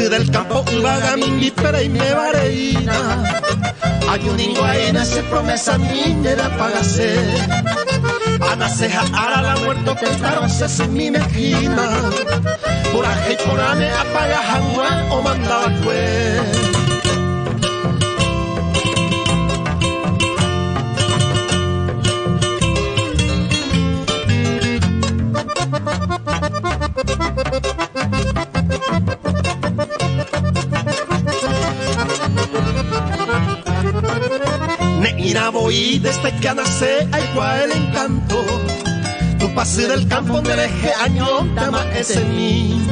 pasé del campo vaga mi pera y me vareina. Ayuningo aina se promesa minera pagase. Ana ceja ara la muerto que taro se mi mejina. Por aje y por ame apaga jangua o mandaba pues. Neira voy desde que nace hay cual encanto. Tu pase del campo de eje año tama ese mí.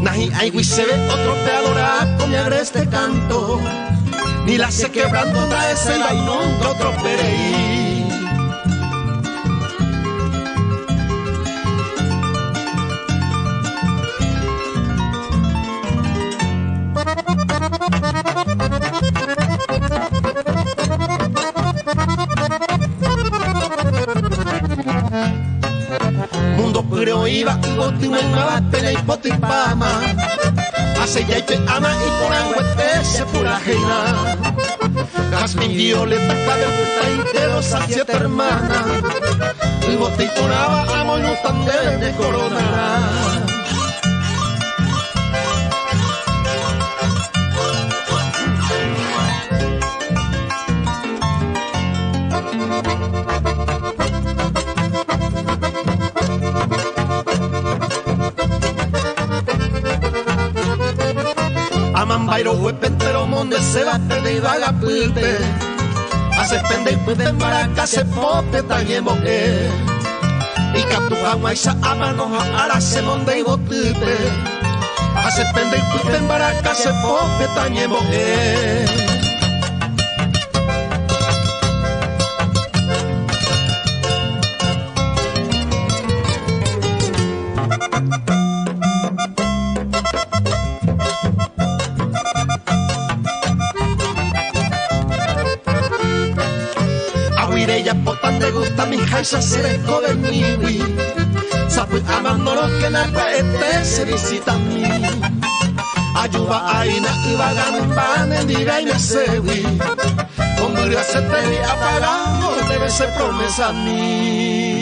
Nahi ay se ve otro te adora con mi agreste canto. Ni la se quebrando da ese vainón otro pereí. Mundo pero iba y boti me mala pena y poti pama. Hace ya y te ama y por anguete se pura reina. Jazmín violeta clave puta y de los a 7 hermanas. Y boti por aba amo y no tan de corona. Aman bairo huepentero monde se la pende y vaga pilte. Hace pende y puede embaraca se pope talle moque. Y captuja guaysa amanoja ara se monde y botipe. Hace pende y puede embaraca se pope talle moque. Ella potan de gusta mi jaisa se dejó de mi. Sabe amando lo que nada se visita a mí. Ayuda aina y vagan en van en diga y me sewi. Hombre se te apagando debe ser promesa a mí.